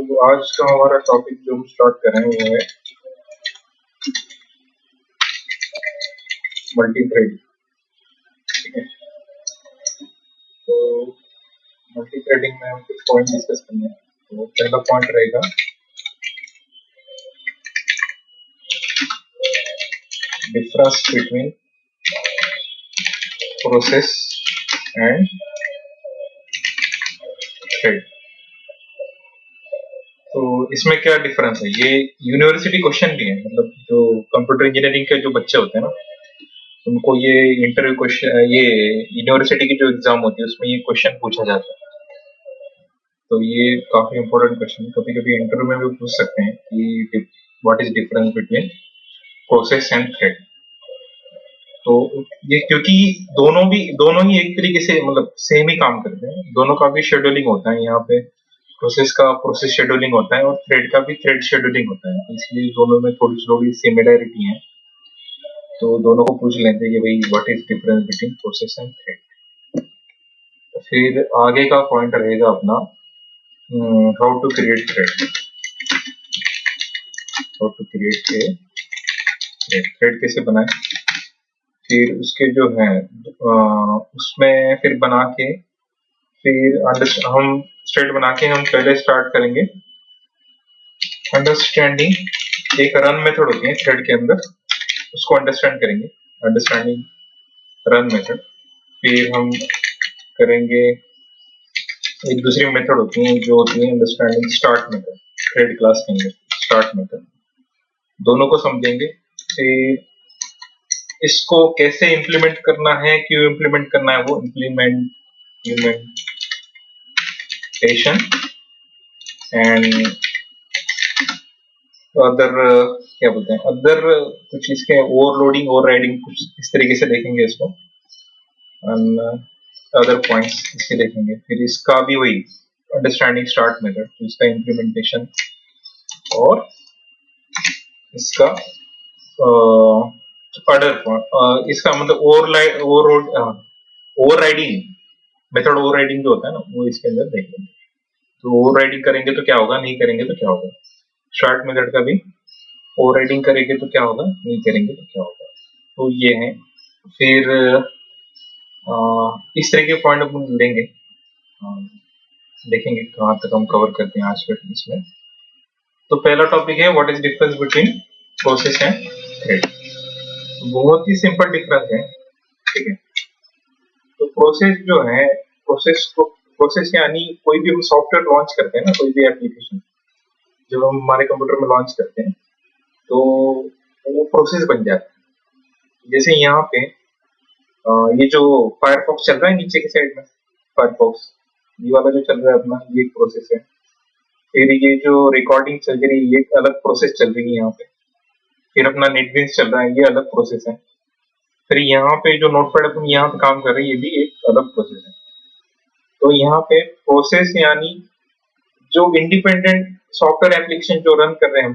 तो आज का हमारा टॉपिक जो हम स्टार्ट कर रहे हैं वो है मल्टी थ्रेड। ठीक है, तो मल्टी थ्रेडिंग में हम कुछ पॉइंट डिस्कस करने हैं। तो पहला पॉइंट रहेगा difference between process and thread. तो इसमें क्या डिफरेंस है, ये यूनिवर्सिटी क्वेश्चन भी है। मतलब जो कंप्यूटर इंजीनियरिंग के जो बच्चे होते हैं ना, उनको ये इंटरव्यू क्वेश्चन, ये यूनिवर्सिटी की जो एग्जाम होती है उसमें ये क्वेश्चन पूछा जाता है। तो ये काफी इंपॉर्टेंट क्वेश्चन है, कभी कभी इंटरव्यू में भी पूछ सकते हैं कि what is difference between process and thread. तो ये क्योंकि दोनों ही एक तरीके से मतलब सेम ही काम करते हैं, दोनों का भी शेड्यूलिंग होता है। यहाँ पे प्रोसेस का प्रोसेस शेड्यूलिंग होता है और थ्रेड का भी थ्रेड शेड्यूलिंग होता है, इसलिए दोनों में थोड़ी थोड़ी सिमिलैरिटी है। तो दोनों को पूछ लेते हैं कि भाई what is difference between process and thread. तो फिर आगे का पॉइंट रहेगा अपना how to create thread. How to create thread कैसे बनाए, फिर उसके जो है उसमें फिर बना के फिर हम थ्रेड बना के हम पहले स्टार्ट करेंगे अंडरस्टैंडिंग। एक रन मेथड होती है थ्रेड के अंदर, उसको अंडरस्टैंड करेंगे, अंडरस्टैंडिंग रन मेथड। फिर हम करेंगे एक दूसरी मेथड होती है जो होती है understanding start method, thread class के अंदर स्टार्ट मेथड। दोनों को समझेंगे, फिर इसको कैसे इंप्लीमेंट करना है, क्यों इंप्लीमेंट करना है, वो इम्प्लीमेंटेशन एंड अदर क्या बोलते हैं, अदर कुछ इसके ओवरलोडिंग ओवरराइडिंग कुछ इस तरीके से देखेंगे इसको, अदर पॉइंट्स इसके देखेंगे। फिर इसका भी वही अंडरस्टैंडिंग स्टार्ट मेथड, तो इसका इम्प्लीमेंटेशन और इसका अदर इसका मतलब ओवरराइडिंग मेथड, ओवरराइडिंग जो होता है ना वो इसके अंदर देखेंगे। तो ओवरराइडिंग करेंगे तो क्या होगा, नहीं करेंगे तो क्या होगा। स्टार्ट मेथड का भी ओवरराइडिंग करेंगे तो क्या होगा, नहीं करेंगे तो क्या होगा। तो ये है। फिर इस तरह के पॉइंट अपन लेंगे, देखेंगे कहाँ तक हम कवर करते हैं आज के इसमें। तो पहला टॉपिक है what is difference between process and thread. बहुत ही सिंपल डिफरेंस है, ठीक है। तो प्रोसेस जो है, प्रोसेस यानी कोई भी हम सॉफ्टवेयर लॉन्च करते हैं ना, कोई भी एप्लीकेशन जब हम हमारे कंप्यूटर में लॉन्च करते हैं तो वो प्रोसेस बन जाता है। जैसे यहाँ पे ये जो फायरफॉक्स चल रहा है नीचे की साइड में, फायरफॉक्स ये वाला जो चल रहा है अपना, ये एक प्रोसेस है। फिर ये जो रिकॉर्डिंग चल रही है ये एक अलग प्रोसेस चल रही है यहाँ पे। फिर अपना नेटबीन्स चल रहा है, ये अलग प्रोसेस है। फिर यहाँ पे जो नोटपैड अपन यहाँ पे काम कर रहे हैं ये भी एक अलग प्रोसेस है। तो यहाँ पे प्रोसेस यानी जो इंडिपेंडेंट सॉफ्टवेयर एप्लीकेशन जो रन कर रहे हैं हम,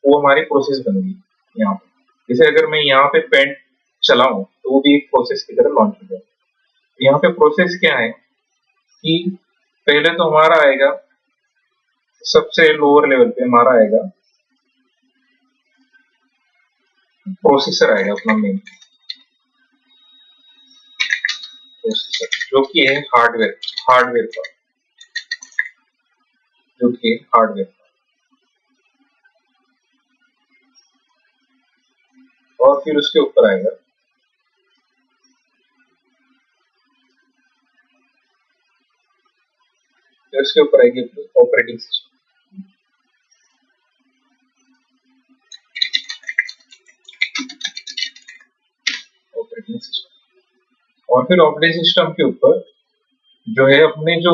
वो हमारी प्रोसेस बन गई यहाँ पे। जैसे अगर मैं यहाँ पे पेंट चलाऊं तो वो भी एक प्रोसेस की तरह लॉन्च हो जाएगा। यहाँ पे प्रोसेस क्या है कि पहले तो हमारा आएगा सबसे लोअर लेवल पे, हमारा आएगा प्रोसेसर, आएगा अपना मेन प्रोसेसर जो कि है हार्डवेयर का, जो कि हार्डवेयर। और फिर उसके ऊपर आएगा उसके ऊपर आएगी ऑपरेटिंग सिस्टम। और फिर ऑपरेटिंग सिस्टम के ऊपर जो है अपने जो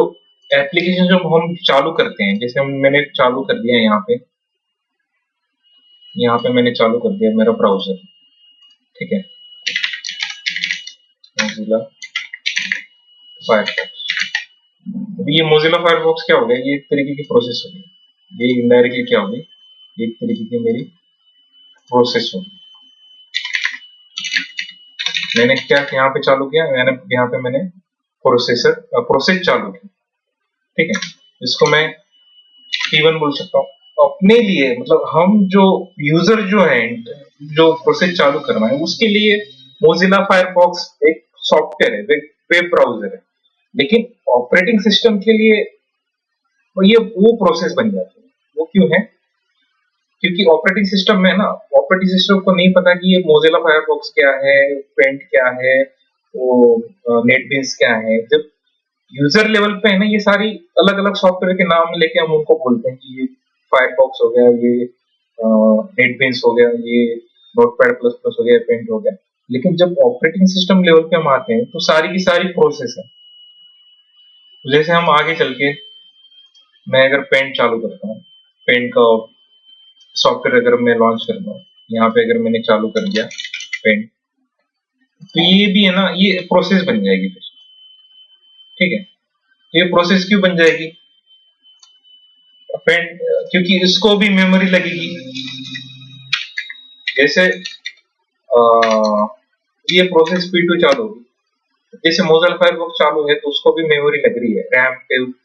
एप्लीकेशन जो हम चालू करते हैं, जैसे मैंने चालू कर दिया यहाँ पे मैंने चालू कर दिया मेरा ब्राउजर, ठीक है, मोजिला फायरफॉक्स। ये मोजिला फायरफॉक्स क्या हो गया, ये एक तरीके की प्रोसेस हो गई। ये इनडायरेक्टली क्या हो गई, एक तरीके की मेरी प्रोसेस हो गई। मैंने क्या यहाँ पे चालू किया, यहाँ पे मैंने प्रोसेस चालू की, ठीक है। इसको मैं P1 बोल सकता हूँ अपने लिए, मतलब हम जो यूजर जो है, जो प्रोसेस चालू करना है उसके लिए मोजिला फायरफॉक्स एक सॉफ्टवेयर है, वेब ब्राउजर है। लेकिन ऑपरेटिंग सिस्टम के लिए ये वो प्रोसेस बन जाती है। वो क्यों है? क्योंकि ऑपरेटिंग सिस्टम में ना, ऑपरेटिंग सिस्टम को नहीं पता कि ये मोजिला फायरफॉक्स क्या है, पेंट क्या है, वो नेटबीन्स क्या है। जब यूजर लेवल पे है ना, ये सारी अलग अलग सॉफ्टवेयर के नाम लेके हम उनको बोलते हैं कि ये फायरफॉक्स हो गया, ये नेटबीन्स हो गया, ये नोटपैड प्लस प्लस हो गया, पेंट हो गया। लेकिन जब ऑपरेटिंग सिस्टम लेवल पे हम आते हैं तो सारी की सारी प्रोसेस है। तो जैसे हम आगे चल के, मैं अगर पेंट चालू करता हूँ, पेंट का सॉफ्टवेयर अगर मैं लॉन्च करता हूँ, यहाँ पे अगर मैंने चालू कर दिया पेंट, तो ये भी है ना, ये प्रोसेस बन जाएगी फिर। ठीक है, तो ये प्रोसेस क्यों बन जाएगी? पेंट, क्योंकि इसको भी मेमोरी लगेगी। जैसे ये प्रोसेस P2 चालू होगी, जैसे मोजिला फायरफॉक्स चालू है तो उसको भी मेमोरी लग रही है,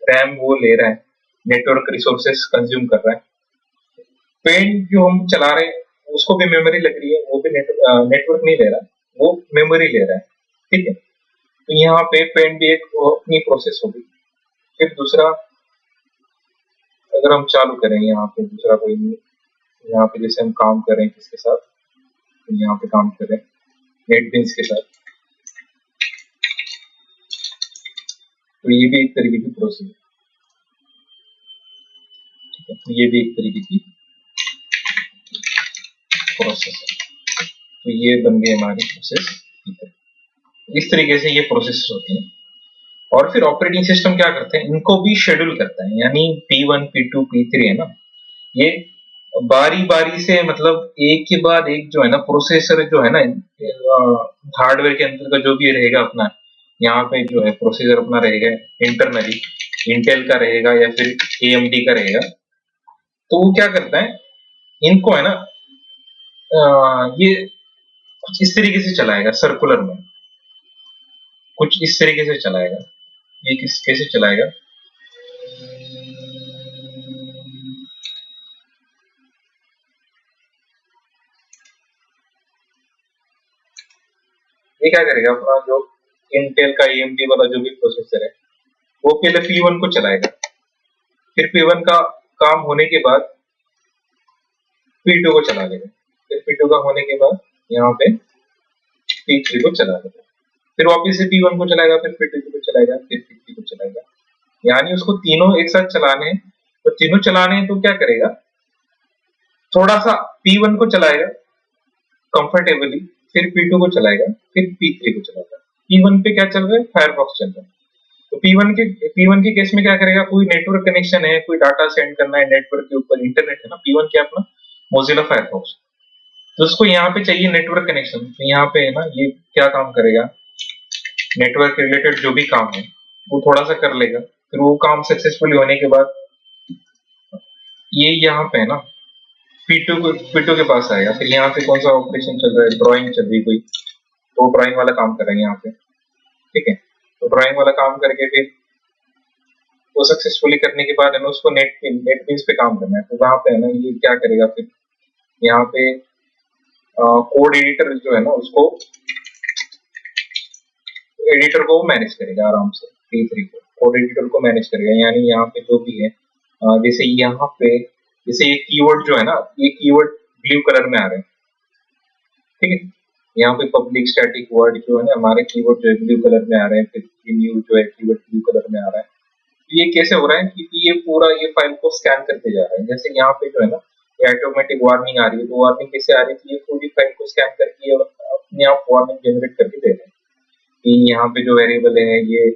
रैम वो ले रहा है, नेटवर्क रिसोर्सेस कंज्यूम कर रहा है। पेंट जो हम चला रहे हैं उसको भी मेमोरी लग रही है, वो भी नेटवर्क नहीं ले रहा, वो मेमोरी ले रहा है। ठीक है, तो यहाँ पे पेंट भी एक अपनी प्रोसेस होगी। फिर दूसरा, अगर हम चालू करें यहाँ पे दूसरा कोई, यहाँ पे जैसे हम काम कर रहे हैं किसके साथ, तो यहाँ पे काम कर रहे हैं नेटबीन्स के साथ, तो ये भी एक तरीके की प्रोसेस है। ठीक है, तो ये भी एक तरीके की प्रोसेस है। तो ये बन गई हमारी प्रोसेस। ठीक है, इस तरीके से ये प्रोसेस होती है। और फिर ऑपरेटिंग सिस्टम क्या करते हैं, इनको भी शेड्यूल करता है। यानी P1 P2 P3 है ना, ये बारी बारी से, मतलब एक के बाद एक जो है ना प्रोसेसर जो है ना, हार्डवेयर के अंदर का जो भी रहेगा अपना, यहाँ पे जो है प्रोसेसर अपना रहेगा इंटरनली, इंटेल का रहेगा या फिर AMD का रहेगा। तो वो क्या करता है, इनको है ना ये कुछ इस तरीके से चलाएगा, सर्कुलर में कुछ इस तरीके से चलाएगा। ये कैसे चलाएगा, ये क्या करेगा, अपना जो इंटेल का AMD वाला जो भी प्रोसेसर है वो पहले P1 को चलाएगा, फिर P1 का काम होने के बाद P2 को चला देगा, फिर P2 का होने के बाद यहाँ पे P3 को चला देगा, फिर वापिस से P1 को चलाएगा, फिर P2 को चलाएगा, फिर P3 को चलाएगा। यानी उसको तीनों एक साथ चलाने हैं। तो तीनों चलाने हैं तो क्या करेगा, थोड़ा सा P1 को चलाएगा कंफर्टेबली, फिर P2 को चलाएगा, फिर P3 को चलाएगा। P1 पे क्या चल रहा है, फायरफॉक्स चल रहा है। तो P1 के केस में क्या करेगा, कोई नेटवर्क कनेक्शन है, कोई डाटा सेंड करना है नेटवर्क के ऊपर, इंटरनेट है ना, P1 क्या अपना मोजिला फायरफॉक्स, तो उसको यहाँ पे चाहिए नेटवर्क कनेक्शन। तो यहाँ पे है ना, ये क्या काम करेगा, नेटवर्क रिलेटेड जो भी काम है वो थोड़ा सा कर लेगा, फिर वो काम सक्सेसफुली होने के बाद ये यहाँ पे है ना P2 के पास आएगा। फिर यहाँ पे कौन सा ऑपरेशन चल रहा है, ड्राइंग चल रही कोई, तो ड्राइंग वाला काम करेंगे यहाँ पे। ठीक है, तो ड्राइंग वाला काम करके फिर वो सक्सेसफुली करने के बाद है ना, उसको नेटबीन्स पे काम करना है। तो वहां पे है ना, ये क्या करेगा, फिर यहाँ पे कोड एडिटर जो है ना, उसको एडिटर को मैनेज करेगा आराम से। P3 को कोड एडिटर को मैनेज करेगा, यानी यहाँ पे जो भी है, जैसे यहाँ पे जैसे ये कीवर्ड जो है ना, ये कीवर्ड ब्लू कलर में आ रहे हैं। ठीक है, यहाँ पे पब्लिक स्टैटिक वर्ड जो है ना, हमारे कीवर्ड जो है ब्लू कलर में आ रहे हैं, फिर न्यू जो है कीवर्ड ब्लू कलर में आ रहा है। तो ये कैसे हो रहा है, क्योंकि ये पूरा ये फाइल को स्कैन करते जा रहा है। जैसे यहाँ पे जो है ना, ये ऑटोमेटिक वार्निंग आ रही है, तो वार्निंग कैसे आ रही है, ये पूरी फाइल को स्कैन करके और अपने आप वार्निंग जनरेट करके दे रहे हैं कि यहाँ पे जो वेरिएबल है ये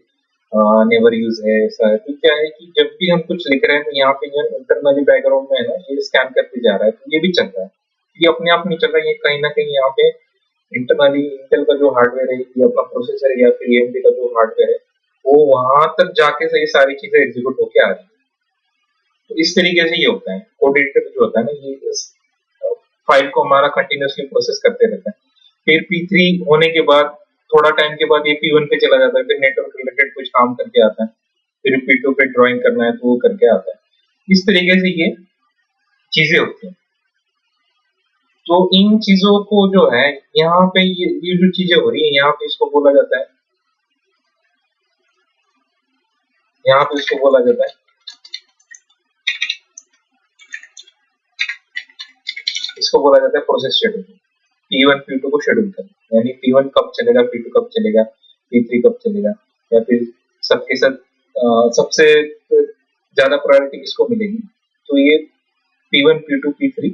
नेवर यूज है, ऐसा है। तो क्या है कि जब भी हम कुछ लिख रहे हैं तो यहाँ पे जो इंटरनली बैकग्राउंड में है ना, ये स्कैन करते जा रहा है। तो ये भी चल रहा है, ये अपने आप नहीं चल रहा है, ये कहीं ना कहीं यहाँ पे इंटरनली इंटेल का जो हार्डवेयर है, ये अपना प्रोसेसर है, या फिर AMD का जो हार्डवेयर है, वो वहां तक जाके से ये सारी चीजें एग्जीक्यूट होके आ रही है। तो इस तरीके से ये होता है, कोड एडिटर जो होता है ना, ये इस फाइल को हमारा कंटिन्यूसली प्रोसेस करते रहता है। फिर P3 होने के बाद थोड़ा टाइम के बाद ये P1 पे चला जाता है, फिर नेटवर्क रिलेटेड कुछ काम करके आता है, फिर P2 पे ड्राइंग करना है तो वो करके आता है। इस तरीके से ये चीजें होती हैं। तो इन चीजों को जो है यहाँ पे ये जो चीजें हो रही है यहाँ पे इसको बोला जाता है, यहाँ पे इसको बोला जाता है प्रोसेस शेड्यूल। P1 P2 को शेड्यूल करना, यानी P1 कब चलेगा, P2 कब चलेगा, P3 कब चलेगा, या फिर सबके साथ सबसे ज्यादा प्रायोरिटी किसको मिलेगी। तो ये P1 P2 P3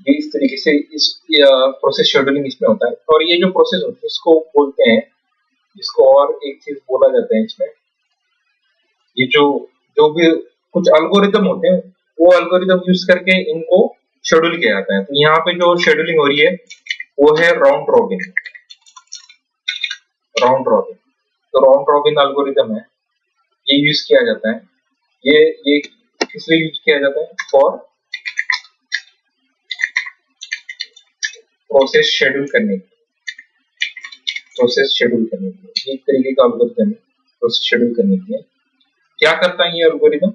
ये इस तरीके से इस प्रोसेस शेड्यूलिंग इसमें होता है। और ये जो प्रोसेस होती है इसको बोलते हैं, इसको और एक चीज बोला जाता है इसमें, ये जो जो भी कुछ एल्गोरिदम होते हैं वो एल्गोरिदम यूज करके इनको शेड्यूल किया जाता है। तो यहाँ पे जो शेड्यूलिंग हो रही है वो है राउंड रॉबिन। तो राउंड रॉबिन एल्गोरिदम है, ये यूज किया जाता है। ये किस लिए यूज किया जाता है, फॉर प्रोसेस शेड्यूल करने के लिए। एक तरीके का एल्गोरिदम है प्रोसेस शेड्यूल करने के लिए। क्या करता है ये एल्गोरिदम,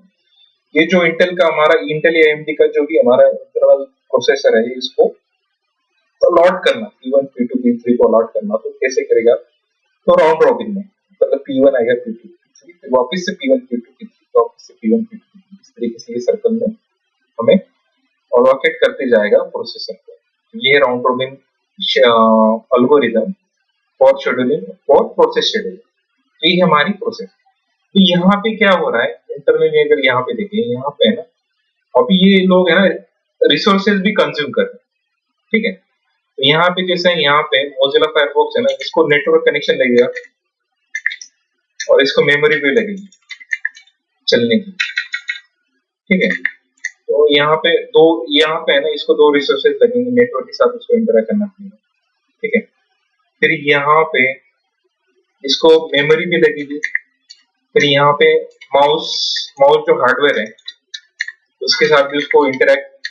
ये जो इंटेल का हमारा इंटेल या AMD का जो भी हमारा इंटरनल प्रोसेसर है इसको अलॉट करना, P1 P2 P3 को अलॉट करना। तो कैसे करेगा, तो राउंड रॉबिन में, मतलब P1 आएगा P2 P3 फिर वापस से P1 P2 P3 वापस से P1 P2 P3, इस तरीके से ये सर्कल में हमें अलोकेट करते जाएगा प्रोसेसर को। ये round robin algorithm for scheduling for process scheduling, तो ये हमारी प्रोसेस। तो यहाँ पे क्या हो रहा है इंटरनल में, अगर यहाँ पे देखिए, यहाँ पे है ना अभी ये लोग है ना रिसोर्सेज भी कंज्यूम कर रहे हैं, ठीक है। तो यहाँ पे जैसे यहाँ पे मोजिला फायरफॉक्स है ना, इसको नेटवर्क कनेक्शन लगेगा और इसको मेमोरी भी लगेगी चलने की, ठीक है। तो यहाँ पे है ना इसको दो रिसोर्सेज लगेंगे, नेटवर्क के साथ उसको इंटरेक्ट करना पड़ेगा, ठीक है। फिर यहाँ पे इसको मेमोरी भी लगेगी, फिर यहाँ पे माउस जो हार्डवेयर है उसके साथ भी उसको इंटरेक्ट,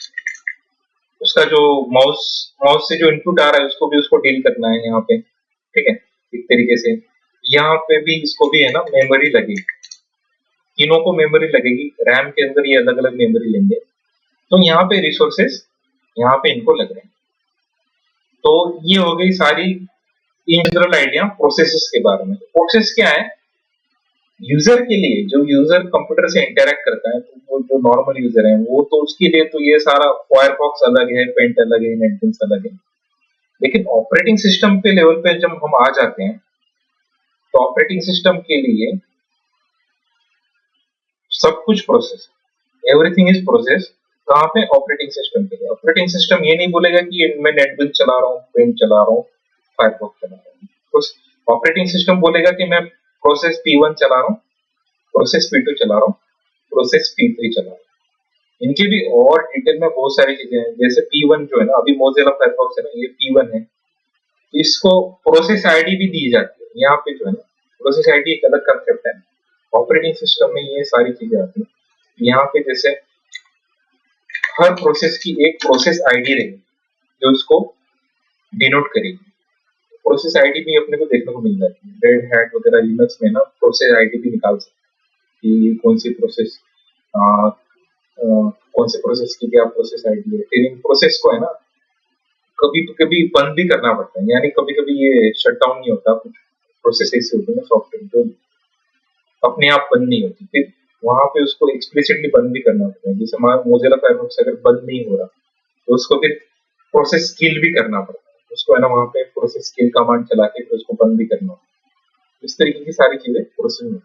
उसका जो माउस से जो इनपुट आ रहा है उसको भी उसको डील करना है यहाँ पे, ठीक है। एक तरीके से यहाँ पे भी इसको भी है ना मेमोरी लगेगी, तीनों को मेमोरी लगेगी, रैम के अंदर ये अलग अलग मेमोरी लेंगे। तो यहाँ पे रिसोर्सेस यहाँ पे इनको लग रहे हैं। तो ये हो गई सारी जनरल आइडिया प्रोसेसेस के बारे में। प्रोसेस क्या है, यूजर के लिए, जो यूजर कंप्यूटर से इंटरेक्ट करता है, तो वो जो नॉर्मल यूजर है वो तो उसके लिए तो ये सारा फायरफॉक्स अलग है, पेंट अलग है, नेटबीन्स अलग है। लेकिन ऑपरेटिंग सिस्टम पे लेवल पे जब हम आ जाते हैं तो ऑपरेटिंग सिस्टम के लिए सब कुछ प्रोसेस, एवरीथिंग इज प्रोसेस। कहाँ पे, ऑपरेटिंग सिस्टम के लिए। ऑपरेटिंग सिस्टम ये नहीं बोलेगा कि मैं नेटबीन्स चला रहा हूँ, पेंट चला रहा हूँ, फायरफॉक्स चला रहा हूँ। तो ऑपरेटिंग सिस्टम बोलेगा कि मैं प्रोसेस P1 चला रहा हूँ, प्रोसेस P2 चला रहा हूँ, प्रोसेस P3 चला रहा हूँ। इनके भी और डिटेल में बहुत सारी चीजें हैं, जैसे P1 जो है ना, अभी मोजिला फायरफॉक्स है ना, ये P1 है, तो इसको प्रोसेस आईडी भी दी जाती है। यहाँ पे जो है ना प्रोसेस आईडी एक अलग कंसेप्ट है, ऑपरेटिंग सिस्टम में ये सारी चीजें आती है। यहाँ पे जैसे हर प्रोसेस की एक प्रोसेस आईडी रहेगी जो इसको डिनोट करेगी। प्रोसेस आईडी भी अपने को देखने को मिल जाती है, रेड हैट वगैरह लिनक्स में ना प्रोसेस आईडी भी निकाल सकते हैं कि कौन सी प्रोसेस की क्या प्रोसेस आईडी है। फिर इन प्रोसेस को है ना कभी कभी बंद भी करना पड़ता है, यानी कभी कभी ये शट डाउन नहीं होता, कुछ प्रोसेस ऐसे होते हैं सॉफ्टवेयर जो अपने आप बंद नहीं होती, फिर वहां पे उसको एक्सप्लिसिटली बंद भी करना पड़ता है। जैसे हमारा मोजिला फायरफॉक्स अगर बंद नहीं हो रहा तो उसको फिर प्रोसेस किल भी करना पड़ता है, उसको है ना वहां पे प्रोसेस किल कमांड चला के फिर उसको बंद भी करना होता है। इस तरीके की सारी चीजें प्रोसेस में।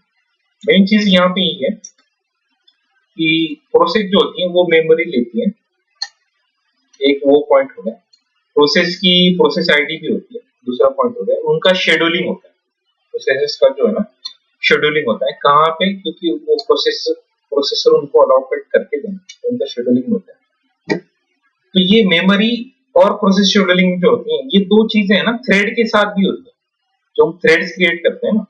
मेन चीज यहाँ पे ये है कि प्रोसेस जो होती है वो मेमोरी लेती है, एक वो पॉइंट हो गया। प्रोसेस की प्रोसेस आईडी भी होती है, दूसरा पॉइंट हो गया। उनका शेड्यूलिंग होता है, प्रोसेसेस का जो है ना शेड्यूलिंग होता है कहाँ पे, क्योंकि वो प्रोसेसर उनको अलॉकेट करके देंगे, तो उनका शेड्यूलिंग होता है। तो ये मेमोरी और प्रोसेस शेड्यूलिंग जो होती है ये दो चीजें है ना थ्रेड के साथ भी होती है। जो हम थ्रेड्स क्रिएट करते हैं ना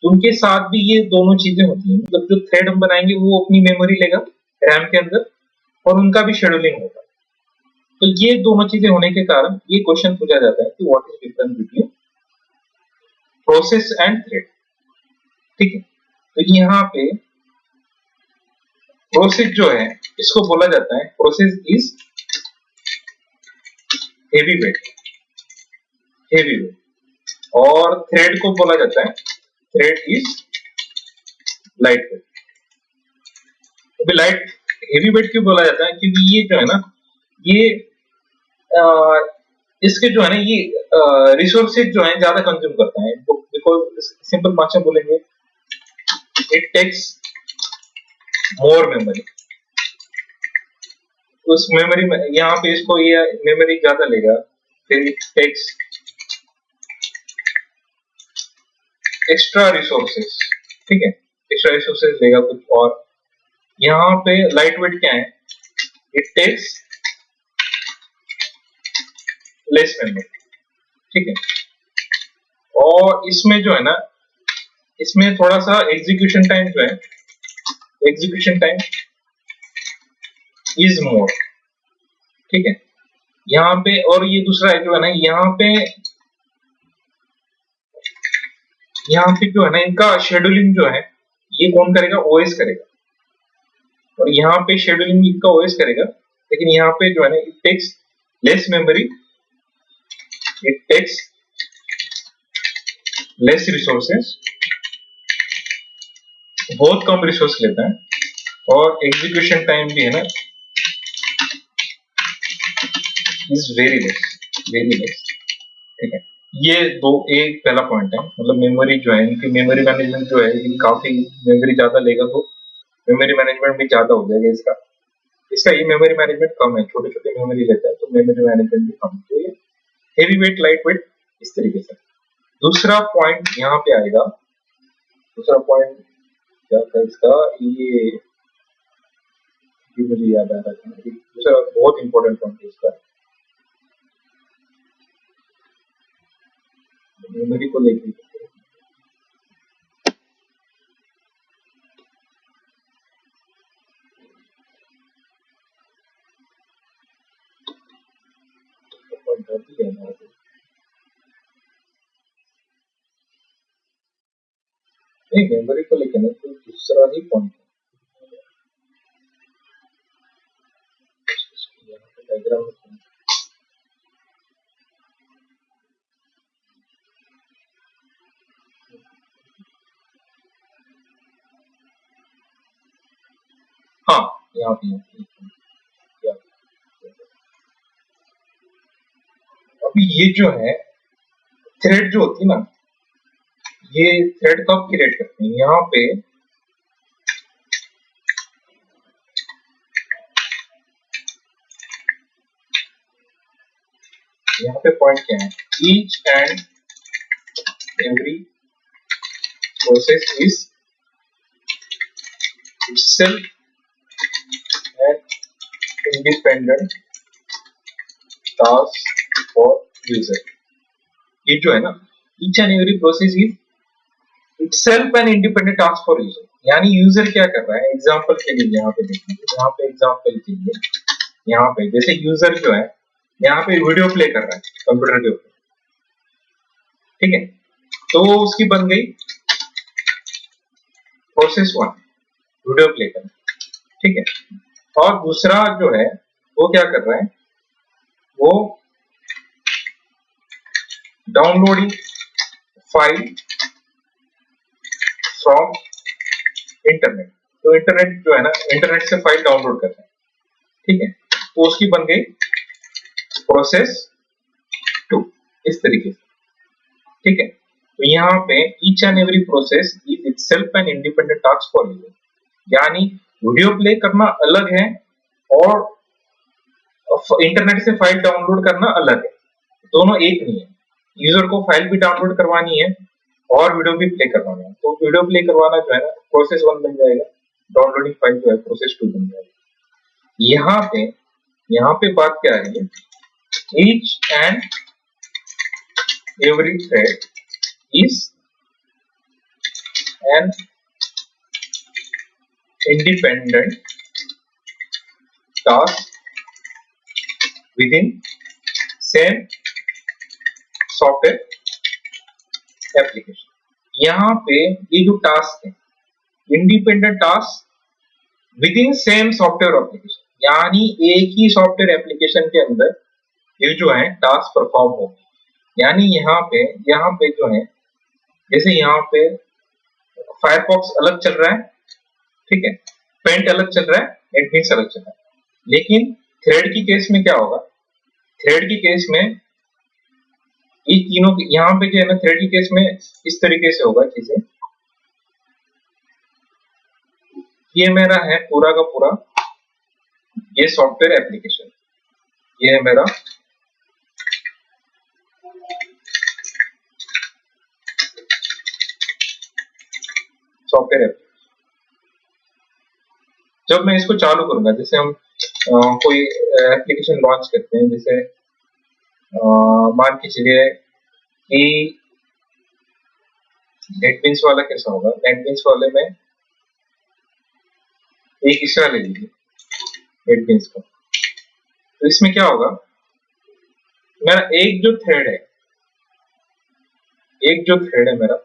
तो उनके साथ भी ये दोनों चीजें होती है। मतलब जो थ्रेड हम बनाएंगे वो अपनी मेमोरी लेगा रैम के अंदर और उनका भी शेड्यूलिंग होगा। तो ये दोनों चीजें होने के कारण ये क्वेश्चन पूछा जाता है कि what is difference between process and thread, ठीक है। तो यहाँ पे प्रोसेस जो है इसको बोला जाता है प्रोसेस इज हेवी वेट और थ्रेड को बोला जाता है थ्रेड इज लाइट वेट। अभी लाइट हेवी वेट क्यों बोला जाता है, क्योंकि ये जो है ना ये इसके जो है ना ये रिसोर्सेज जो है ज्यादा कंज्यूम करता है, बिकॉज सिंपल भाषा बोलेंगे इट टेक्स मोर मेमोरी। उस मेमोरी में यहाँ पे इसको ये मेमोरी ज्यादा लेगा, फिर इट टेक्स एक्स्ट्रा रिसोर्सेज, ठीक है, एक्स्ट्रा रिसोर्सेज लेगा कुछ। और यहाँ पे लाइट वेट क्या है, इट टेक्स लेस मेमोरी, ठीक है। और इसमें जो है ना इसमें थोड़ा सा एग्जीक्यूशन टाइम जो है एग्जीक्यूशन टाइम इज मोर, ठीक है यहाँ पे। और ये दूसरा है जो है ना यहाँ पे जो है ना इनका शेड्यूलिंग जो है ये कौन करेगा, ओएस करेगा। और यहाँ पे शेड्यूलिंग इनका ओएस करेगा, लेकिन यहाँ पे जो है ना it takes less memory, it takes less resources, बहुत कम रिसोर्स लेता है। और एग्जीक्यूशन टाइम भी है ना इज वेरी लेस, ठीक है। ये दो एक पहला पॉइंट है, मतलब मेमोरी जो है इनकी मेमोरी मैनेजमेंट जो है ये काफी मेमोरी ज्यादा लेगा तो मेमोरी मैनेजमेंट भी ज्यादा हो जाएगा इसका। इसका ये मेमोरी मैनेजमेंट कम है, छोटे छोटे मेमोरी लेता है तो मेमोरी मैनेजमेंट भी कम। तो ये हेवी वेट लाइट वेट इस तरीके से। दूसरा पॉइंट यहाँ पे आएगा, दूसरा पॉइंट क्या था इसका, ये मुझे याद आ रहा था, दूसरा बहुत इंपॉर्टेंट पॉइंट है इसका मेमोरी को लेकर। नहीं मेमोरी को लेकर नहीं, तो दूसरा ही पॉइंट डायग्राम। हाँ यहाँ पे अभी ये जो है थ्रेड जो होती है ना, ये थ्रेड कब क्रिएट करते हैं, यहाँ पे पॉइंट क्या है, each and every process is itself an independent task for user। ये जो है ना each and every process is itself an independent task for user, यानी यूजर क्या कर रहा है। एग्जांपल के लिए यहाँ पे देखिए, यहाँ पे एग्जांपल के लिए यहाँ पे जैसे यूजर जो है यहाँ पे वीडियो प्ले कर रहा है कंप्यूटर के ऊपर, ठीक है। तो उसकी बन गई प्रोसेस 1 वीडियो प्ले करना, ठीक है। और दूसरा जो है वो क्या कर रहा है, वो डाउनलोडिंग फाइल फ्रॉम इंटरनेट। तो इंटरनेट जो है ना इंटरनेट से फाइल डाउनलोड कर रहा है, ठीक है। तो उसकी बन गई प्रोसेस 2 इस तरीके से, ठीक है। तो यहाँ पे each and every process is itself an independent task for user, यानी वीडियो प्ले करना अलग है और इंटरनेट से फाइल डाउनलोड करना अलग है, दोनों एक नहीं है। यूजर को फाइल भी डाउनलोड करवानी है और वीडियो भी प्ले करवाना है, तो वीडियो प्ले करवाना जो है ना प्रोसेस 1 बन जाएगा, डाउनलोडिंग फाइल जो है प्रोसेस 2 बन जाएगा। यहाँ पे बात क्या आ रही है, each and every thread is an independent task within same software application. यहाँ पे ये जो टास्क है independent task with in same software application, यानी एक ही सॉफ्टवेयर एप्लीकेशन के अंदर ये जो है टास्क परफॉर्म होगी। यानी यहाँ पे जो है, जैसे यहाँ पे फायरफॉक्स अलग चल रहा है, ठीक है, पेंट अलग चल रहा है, नेटबीन्स अलग चल रहा है, लेकिन थ्रेड की केस में क्या होगा, थ्रेड की केस में ये तीनों यहाँ पे जो है ना, थ्रेड की केस में इस तरीके से होगा चीजें। ये मेरा है पूरा का पूरा ये सॉफ्टवेयर एप्लीकेशन, ये है मेरा सॉफ्टवेयर एप्लीकेशन। जब मैं इसको चालू करूंगा, जैसे हम कोई एप्लीकेशन लॉन्च करते हैं, जैसे मान के चलिए कि नेटबीन्स वाला कैसा होगा, नेटबीन्स वाले में एक हिस्सा ले लीजिए नेटबीन्स का, तो इसमें क्या होगा, मेरा एक जो थ्रेड है मेरा,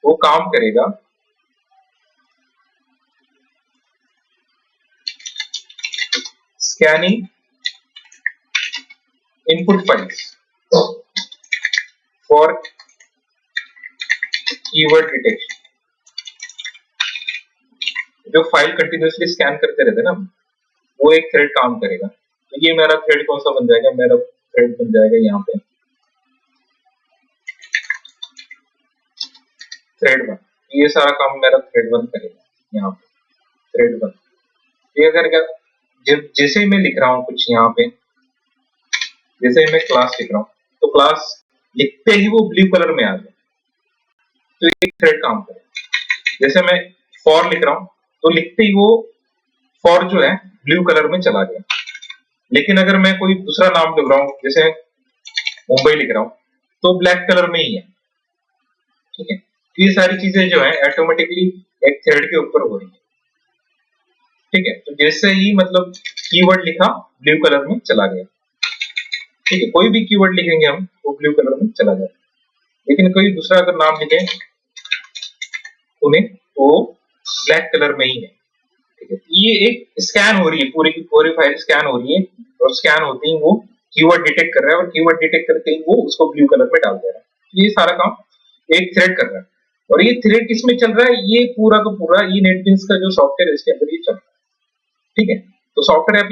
वो काम करेगा scanning input files for keyword detection. जो फाइल कंटिन्यूसली स्कैन करते रहते हैं ना, वो एक थ्रेड काम करेगा। तो ये मेरा थ्रेड कौन सा बन जाएगा, मेरा थ्रेड बन जाएगा यहाँ पे थ्रेड 1। ये सारा काम मेरा थ्रेड 1 करेगा, यहाँ पे थ्रेड 1। ये अगर जैसे ही मैं लिख रहा हूँ कुछ यहाँ पे, जैसे ही मैं क्लास लिख रहा हूँ, तो क्लास लिखते ही वो ब्लू कलर में आ जाए, तो एक थ्रेड काम करेगा। जैसे मैं फॉर लिख रहा हूँ, तो लिखते ही वो फॉर जो है ब्लू कलर में चला गया। लेकिन अगर मैं कोई दूसरा नाम लिख रहा हूँ, जैसे मुंबई लिख रहा हूँ, तो ब्लैक कलर में ही है, ठीक है। तो ये सारी चीजें जो है ऑटोमेटिकली एक थ्रेड के ऊपर हो रही है, ठीक है। तो जैसे ही मतलब कीवर्ड लिखा, ब्लू कलर में चला गया, ठीक है। कोई भी कीवर्ड लिखेंगे हम, वो ब्लू कलर में चला जाएगा। लेकिन कोई दूसरा अगर नाम लिखें उन्हें, तो ब्लैक कलर में ही है, ठीक है। ये एक स्कैन हो रही है, पूरी की पूरी फाइल स्कैन हो रही है, और स्कैन होते ही वो कीवर्ड डिटेक्ट कर रहा है, और कीवर्ड डिटेक्ट करते ही वो उसको ब्लू कलर में डाल दे रहा है। ये सारा काम एक थ्रेड कर रहा है। और ये थ्रेड किसमें चल रहा है, ये पूरा का पूरा ये नेटबीन्स का जो सॉफ्टवेयर है, इसके अंदर ये चल रहा है, ठीक है। तो सॉफ्टवेयर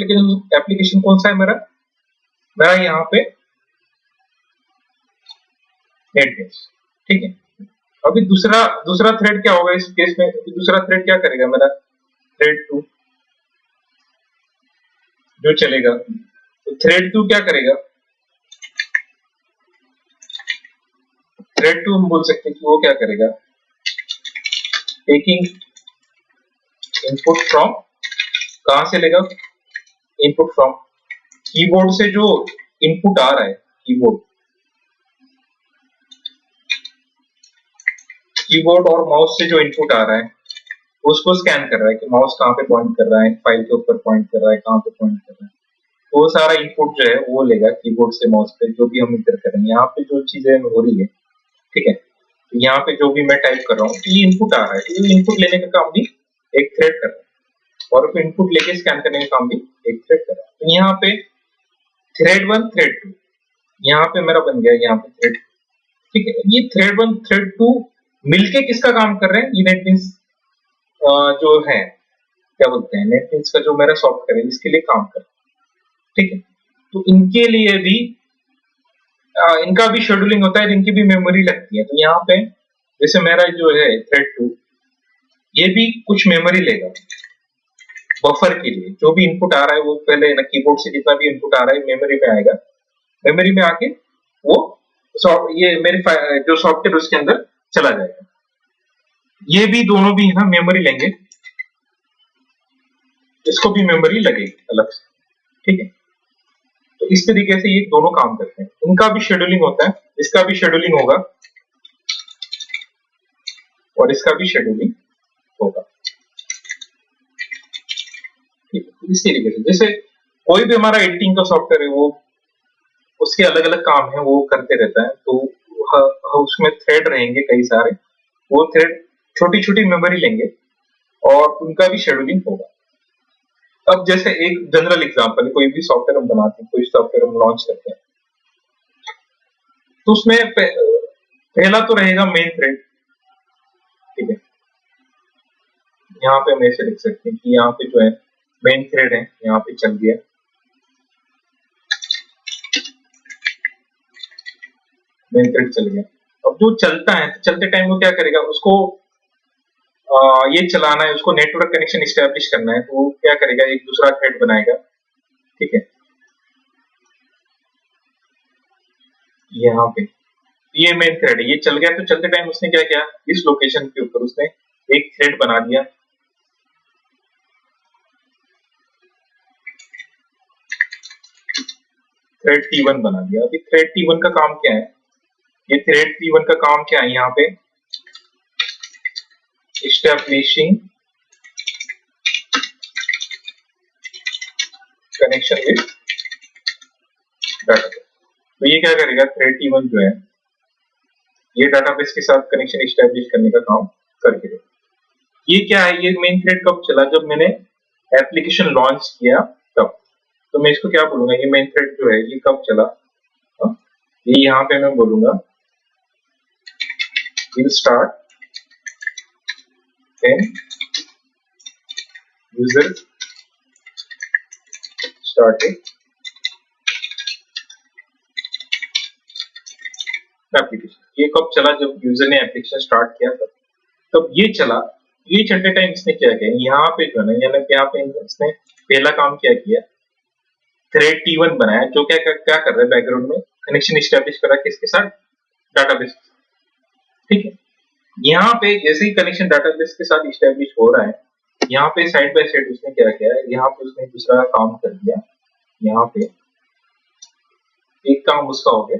एप्लीकेशन कौन सा है मेरा यहाँ पे नेटबीन्स, ठीक है। अभी दूसरा थ्रेड क्या होगा इस केस में, दूसरा थ्रेड क्या करेगा, मेरा थ्रेड 2 जो चलेगा, तो थ्रेड 2 क्या करेगा, थ्रेड 2 हम बोल सकते हैं कि वो क्या करेगा, टेकिंग इनपुट फ्रॉम, कहां से लेगा, इनपुट फ्रॉम कीबोर्ड से जो इनपुट आ रहा है, कीबोर्ड और माउस से जो इनपुट आ रहा है, उसको स्कैन कर रहा है कि माउस कहाँ पे पॉइंट कर रहा है, फाइल के ऊपर पॉइंट कर रहा है, कहाँ पे पॉइंट कर रहा है। तो वो सारा इनपुट जो है वो लेगा कीबोर्ड से माउस पे, जो भी हम इंटर करेंगे। यहाँ पे जो चीजें हो रही है, ठीक है, तो यहाँ पे जो भी मैं टाइप कर रहा हूँ, ये इनपुट आ रहा है, तो ये इनपुट लेने का काम भी एक थ्रेड कर रहा है, और फिर इनपुट लेके स्कैन करने का काम भी एक थ्रेड कर रहा है। तो यहाँ पे थ्रेड 1 थ्रेड 2 यहाँ पे मेरा बन गया, यहाँ पे थ्रेड, ठीक है। ये थ्रेड 1 थ्रेड 2 मिलके किसका काम कर रहे हैं, ये नेटबीन्स जो है, क्या बोलते हैं, नेटबीन्स का जो मेरा सॉफ्टवेयर है, इसके लिए काम कर रहे हैं, ठीक है। तो इनके लिए भी इनका भी शेड्यूलिंग होता है, इनकी भी मेमोरी लगती है। तो यहाँ पे जैसे मेरा जो है थ्रेड 2, ये भी कुछ मेमोरी लेगा बफर के लिए। जो भी इनपुट आ रहा है वो पहले ना कीबोर्ड से जितना भी इनपुट आ रहा है मेमोरी में आएगा, मेमोरी में आके वो ये मेरे जो सॉफ्टवेयर उसके अंदर चला जाएगा। ये भी दोनों भी ना मेमोरी लेंगे, इसको भी मेमोरी लगेगी अलग से, ठीक है। तो इस तरीके से ये दोनों काम करते हैं। इनका भी शेड्यूलिंग होता है, इसका भी शेड्यूलिंग होगा और इसका भी शेड्यूलिंग होगा, ठीक है। इस तरीके से जैसे कोई भी हमारा एडिटिंग का सॉफ्टवेयर है, वो उसके अलग अलग काम है, वो करते रहता है। तो उसमें थ्रेड रहेंगे कई सारे, वो थ्रेड छोटी छोटी मेमोरी लेंगे और उनका भी शेड्यूलिंग होगा। अब जैसे एक जनरल एग्जांपल, कोई भी सॉफ्टवेयर हम बनाते हैं, कोई सॉफ्टवेयर हम लॉन्च करते हैं, तो उसमें पहला तो रहेगा मेन थ्रेड। ठीक है, यहाँ पे हम ऐसे लिख सकते हैं कि यहाँ पे जो है मेन थ्रेड है, यहाँ पे चल गया, मेन थ्रेड चल गया। अब जो चलता है, तो चलते टाइम वो क्या करेगा, उसको ये चलाना है, उसको नेटवर्क कनेक्शन इस्टेब्लिश करना है, तो वो क्या करेगा, एक दूसरा थ्रेड बनाएगा। ठीक है, यहाँ पे ये मेन थ्रेड है, ये चल गया, तो चलते टाइम उसने क्या किया, इस लोकेशन के ऊपर उसने एक थ्रेड बना दिया। थ्रेड T1 बना दिया। अभी थ्रेड T1 का काम क्या है, ये थ्रेड T1 का काम क्या है, यहाँ पे इस्टेब्लिशिंग कनेक्शन विद डाटाबेस। तो ये क्या करेगा, थ्रेड T1 जो है ये डाटाबेस के साथ कनेक्शन इस्टेब्लिश करने का काम करके देगा। ये क्या है, ये मेन थ्रेड कब चला, जब मैंने एप्लीकेशन लॉन्च किया तब। तो मैं इसको क्या बोलूंगा, ये मेन थ्रेड जो है ये कब चला, ये यहाँ पे मैं बोलूंगा will start when user started application. ये कब चला, जब यूजर ने एप्लीकेशन स्टार्ट किया तब ये चला। ये चलते टाइम इसने क्या किया, यहाँ पे जो है ना, यानी यहाँ पे इसने पहला काम क्या किया, थ्रेड T1 बनाया, जो क्या कर रहा है, बैकग्राउंड में कनेक्शन इस्टेब्लिश कर रहा है, किसके साथ, डाटाबेस। ठीक है, यहाँ पे जैसे ही कनेक्शन डाटाबेस के साथ इस्टेब्लिश हो रहा है, यहाँ पे साइड बाय साइड उसने क्या किया, यहाँ पे उसने दूसरा काम कर दिया। यहाँ पे एक काम उसका हो गया,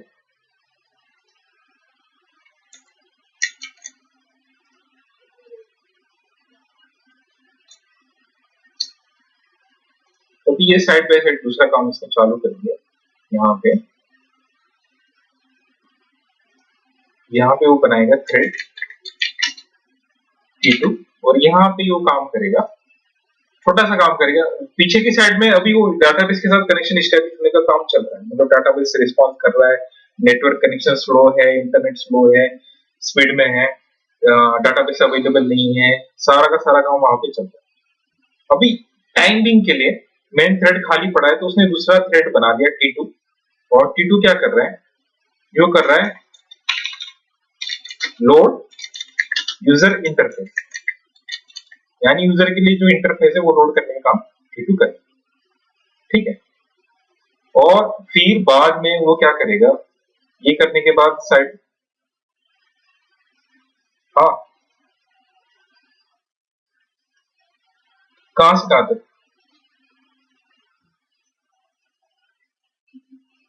अभी ये साइड बाय साइड दूसरा काम इसने चालू कर दिया। यहाँ पे वो बनाएगा थ्रेड T2, और यहाँ पे वो काम करेगा, छोटा सा काम करेगा। पीछे की साइड में अभी वो डाटाबेस के साथ कनेक्शन इस्टेब्लिश करने का काम चल रहा है, मतलब डाटाबेस से रिस्पॉन्स कर रहा है, नेटवर्क कनेक्शन स्लो है, इंटरनेट स्लो है, स्पीड में है, डाटाबेस अवेलेबल नहीं है, सारा का सारा काम वहां पे चल रहा है। अभी टाइम बिंग के लिए मेन थ्रेड खाली पड़ा है, तो उसने दूसरा थ्रेड बना दिया T2, और T2 क्या कर रहा है, जो कर रहा है लोड यूजर इंटरफेस, यानी यूजर के लिए जो इंटरफेस है वो लोड करने का काम T2 करे। ठीक है, और फिर बाद में वो क्या करेगा, ये करने के बाद साइड, हाँ कहां से कहां तक,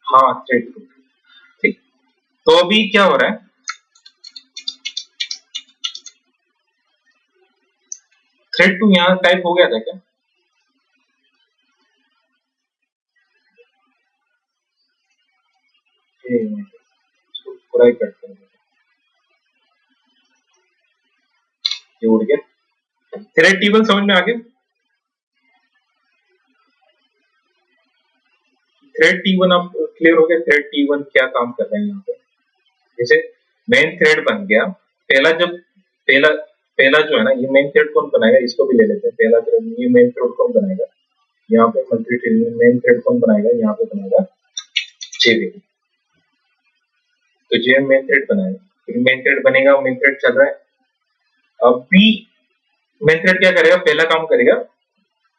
हाँ थ्रेड। ठीक, तो अभी क्या हो रहा है, थ्रेड 2 यहाँ टाइप हो गया था क्या, पूरा ही कट कर दिया, ये उड़ गया। थ्रेड T1 समझ में आ गया, थ्रेड T1 अब क्लियर हो गया, थ्रेड T1 क्या काम कर रहा है यहाँ पे। जैसे मेन थ्रेड बन गया, पहला जब पहला पहला जो है ना, ये मेन थ्रेड कौन बनाएगा, इसको भी ले लेते हैं, पहला थ्रेड, ये मेन थ्रेड कौन बनाएगा, यहाँ पे मल्टी मेन थ्रेड कौन बनाएगा, यहाँ पे बनाएगा JVM। तो JVM मेन थ्रेड बनाएगा, फिर मेन थ्रेड बनेगा, मेन थ्रेड चल रहा है। अभी मेन थ्रेड क्या करेगा, पहला काम करेगा,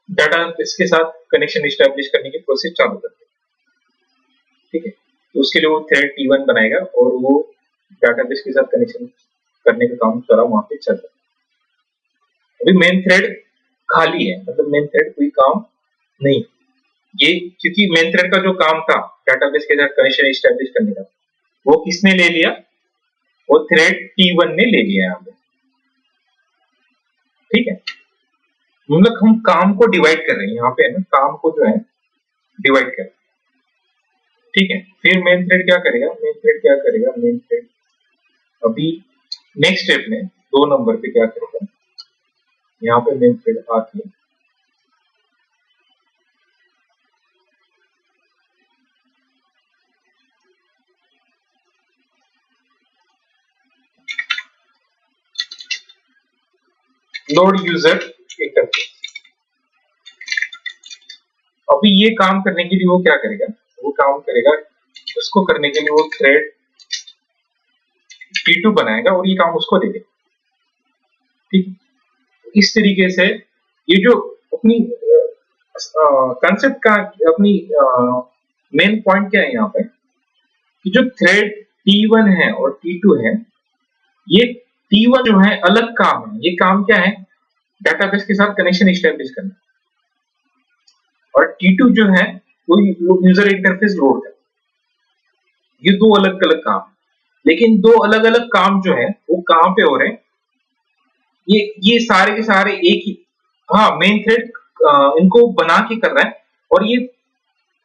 डाटा इसके साथ कनेक्शन इस्टेब्लिश करने की प्रोसेस चालू कर देगा। ठीक है, तो उसके लिए वो थ्रेड T1 बनाएगा, और वो डाटाबेस के साथ कनेक्शन करने का काम सारा वहां पे चल रहा है। अभी मेन थ्रेड खाली है, मतलब मेन थ्रेड कोई काम नहीं, ये क्योंकि मेन थ्रेड का जो काम था डाटाबेस के साथ कनेक्शन इस्टेब्लिश करने का, वो किसने ले लिया, वो थ्रेड T1 ने ले लिया यहाँ पे। ठीक है, मतलब हम काम को डिवाइड कर रहे हैं यहाँ पे, है ना, काम को जो है डिवाइड कर रहे हैं। ठीक है, फिर मेन थ्रेड क्या करेगा, मेन थ्रेड अभी नेक्स्ट स्टेप में 2 नंबर पे क्या करेगा, यहाँ पे मेन थ्रेड आती है, लोड यूजर इंटरफेस। अभी ये काम करने के लिए वो क्या करेगा, वो काम करेगा, उसको करने के लिए वो थ्रेड T2 बनाएगा और ये काम उसको दे देगा। ठीक, इस तरीके से ये जो अपनी कंसेप्ट का अपनी मेन पॉइंट क्या है यहाँ पे कि जो थ्रेड T1 है और T2 है, ये T1 जो है अलग काम है। ये काम क्या है, डेटाबेस के साथ कनेक्शन एस्टेब्लिश करना, और T2 जो है वो यूजर इंटरफेस लोड करना। ये दो अलग अलग काम है, लेकिन दो अलग अलग काम जो है वो कहां पे हो रहे हैं, ये सारे के सारे एक ही, हाँ, मेन थ्रेड इनको बना के कर रहा है। और ये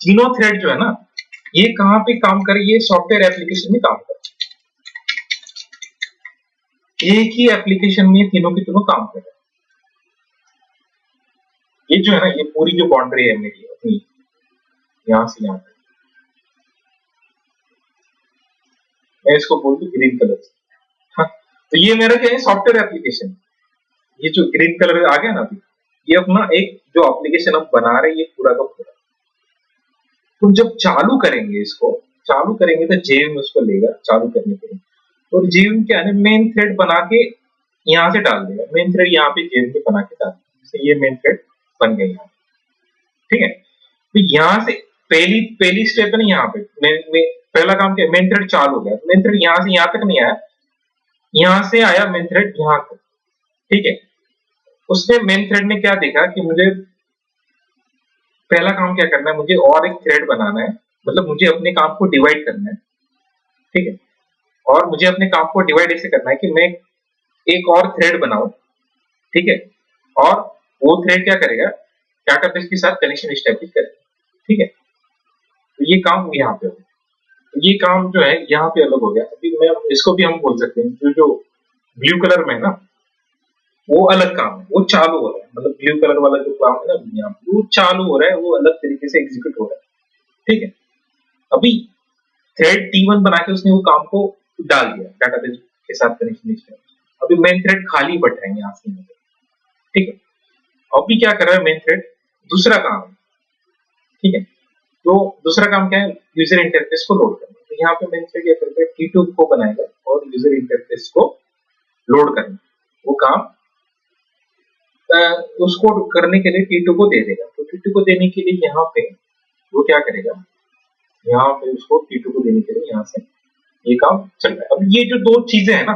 तीनों थ्रेड जो है ना, ये कहां पे काम कर रही है, सॉफ्टवेयर एप्लीकेशन में काम कर रहे हैं। एक ही एप्लीकेशन में तीनों के तीनों काम कर रहे हैं। ये जो है ना, ये पूरी जो बाउंड्री है मेरी अपनी, यहां से यहां तक, मैं इसको बोल दूं ग्रीन कलर से। हाँ, तो ये मेरा क्या है, सॉफ्टवेयर एप्लीकेशन। ये जो ग्रीन कलर आ गया ना अभी, ये अपना एक जो एप्लीकेशन हम बना रहे हैं, ये पूरा का पूरा। तो जब चालू करेंगे, इसको चालू करेंगे तो जेवीएम उसको लेगा चालू करने के लिए, और जेवीएम क्या है, मेन थ्रेड बना के यहाँ से डाल देगा। मेन थ्रेड यहाँ पे जेवीएम में बना के डाल देगा, ये मेन थ्रेड बन गया यहाँ। ठीक है, तो यहाँ से पहली स्टेप है ना, यहाँ पे पहला काम क्या है, मेन थ्रेड चालू हो गया। मेन थ्रेड यहाँ से यहाँ तक नहीं आया, यहाँ से आया मेन थ्रेड यहाँ तक। ठीक है, उसने मेन थ्रेड ने क्या देखा कि मुझे पहला काम क्या करना है, मुझे और एक थ्रेड बनाना है, मतलब मुझे अपने काम को डिवाइड करना है। ठीक है, और मुझे अपने काम को डिवाइड ऐसे करना है कि मैं एक और थ्रेड बनाऊं। ठीक है, और वो थ्रेड क्या करेगा, डेटाबेस के साथ कनेक्शन एस्टेब्लिश करेगा। ठीक है, तो ये काम यहाँ पे हो गया, तो ये काम जो है यहाँ पे अलग हो गया। अभी मैं इसको भी हम बोल सकते हैं, जो ब्लू कलर में है ना, वो अलग काम है, वो चालू हो रहा है। मतलब ब्लू कलर वाला जो काम है ना यहाँ पे, वो चालू हो रहा है, वो अलग तरीके से एग्जीक्यूट हो रहा है। ठीक है, अभी थ्रेड T1 बना के उसने वो काम को डाल दिया डेटाबेस के साथ कनेक्शन एस्टेब्लिश। अभी मेन थ्रेड खाली बैठा है यहाँ से। ठीक है, अभी क्या कर रहा है मेन थ्रेड, दूसरा काम है। ठीक है, तो दूसरा काम क्या है, यूजर इंटरफेस को लोड करना। तो यहाँ पे मेन थ्रेड क्या करेगा, T2 को बनाएगा और यूजर इंटरफेस को लोड करना। वो काम उसको करने के लिए T2 को दे देगा। तो T2 को देने के लिए यहाँ पे वो क्या करेगा, यहाँ पे उसको T2 को देने के लिए यहाँ से ये काम चल रहा है। अब ये जो दो चीजें है ना,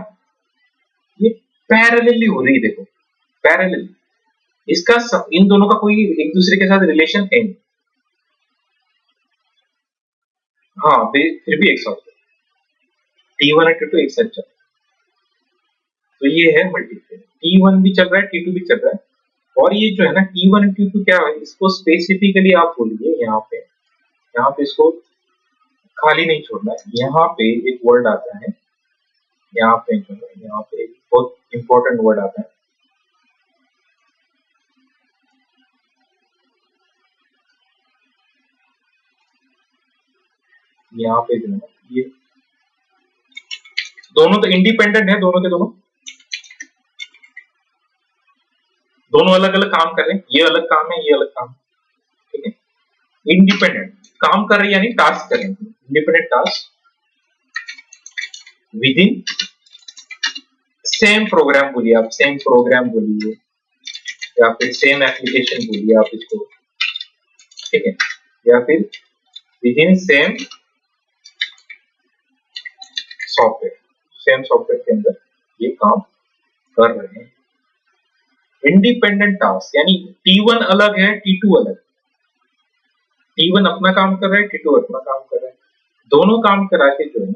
ये पैरेलली हो रही है। देखो, पैरेलल, इसका इन दोनों का कोई एक दूसरे के साथ रिलेशन है नहीं। हाँ, फिर भी एक साथ T1 और T2 एक साथ चल रहा है। तो ये है मल्टीप्लेयर, T1 भी चल रहा है, T2 भी चल रहा है। और ये जो है ना T1 और T2 क्या है, इसको स्पेसिफिकली आप बोलिए यहाँ पे इसको खाली नहीं छोड़ना है। यहाँ पे एक वर्ड आता है, यहाँ पे जो है, यहाँ पे एक बहुत इंपॉर्टेंट वर्ड आता है, यहाँ पे जो है ये दोनों तो इंडिपेंडेंट है, दोनों अलग अलग काम कर रहे हैं। ये अलग काम है, ये अलग काम है। ठीक है, इंडिपेंडेंट काम कर रहे हैं, यानी टास्क कर रहे हैं। Independent task with in same programme बोलिए, आप सेम प्रोग्राम बोलिए, या फिर सेम एप्लीकेशन बोलिए आप इसको। ठीक है, या फिर with in same software, same software के अंदर ये काम कर रहे हैं। इंडिपेंडेंट टास्क यानी T1 अलग है, T2 अलग। T1 अपना काम कर रहा है, T2 अपना काम कर रहा है। दोनों काम करा के जो है,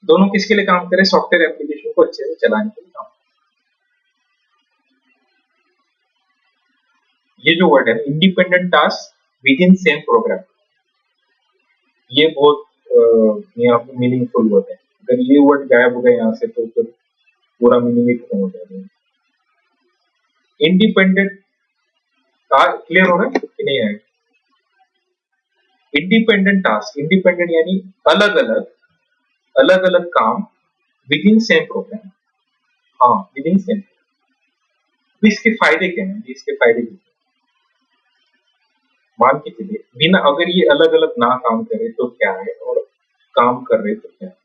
दोनों किसके लिए काम कर रहे हैं, सॉफ्टवेयर एप्लीकेशन को अच्छे से चलाने के लिए काम। ये जो वर्ड है independent task with in same programme, ये बहुत यहाँ पे मीनिंगफुल वर्ड है। अगर ये वर्ड गायब हो गया यहाँ से तो फिर पूरा मीनिंग ही खत्म हो जाएगा। इंडिपेंडेंट क्लियर हो रहा है कि नहीं आएगा? इंडिपेंडेंट टास्क, इंडिपेंडेंट यानी अलग अलग काम विद इन सेम प्रोग्राम। हाँ, विद इन सेम, तो इसके फायदे क्या हैं? इसके फायदे क्या हैं? मान के चलिए बिना अगर ये अलग अलग ना काम करे तो क्या है, और काम कर रहे तो क्या है।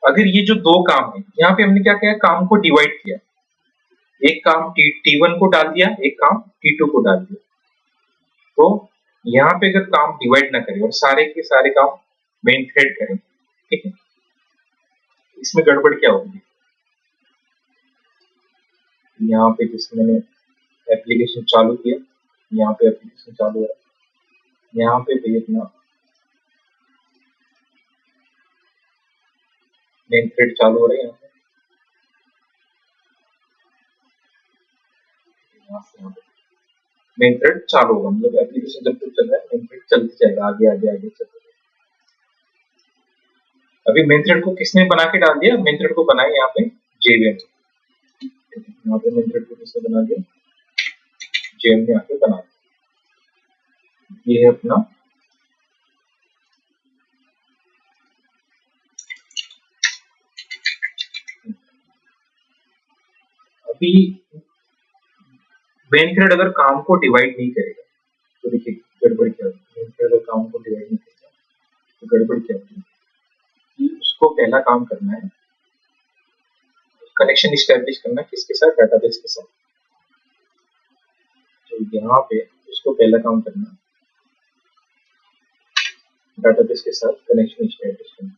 अगर ये जो दो काम है, यहाँ पे हमने क्या किया, काम को डिवाइड किया, एक काम T1 को डाल दिया, एक काम T2 को डाल दिया। तो यहाँ पे अगर काम डिवाइड ना करें और सारे के सारे काम मेन थ्रेड करें, ठीक है, इसमें गड़बड़ क्या होगी। यहाँ पे जिसमें मैंने एप्लीकेशन चालू किया, यहाँ पे एप्लीकेशन चालू है, यहाँ पे भी अपना मेन थ्रेड चालू हो रहा है, यहाँ पे मेन थ्रेड चालू होगा, मतलब एप्लीकेशन जब तक चल रहा है मेन थ्रेड चलते जाएगा, आगे आगे आगे चलते जाएगा। अभी मेन थ्रेड को किसने बना के डाल दिया, मेन थ्रेड को बनाया यहाँ पे JVM, यहाँ पे मेन थ्रेड को किसने बना दिया, JVM ने यहाँ पे बना दिया। ये है अपना अभी मेन थ्रेड अगर काम को डिवाइड नहीं करेगा तो देखिए गड़बड़ क्या होगी। मेन थ्रेड अगर काम को डिवाइड नहीं करेगा तो गड़बड़ क्या होगी कि उसको पहला काम करना है, कनेक्शन इस्टेब्लिश करना किसके साथ, डाटाबेस के साथ। तो यहाँ पे उसको पहला काम करना डाटाबेस के साथ कनेक्शन इस्टेब्लिश करना।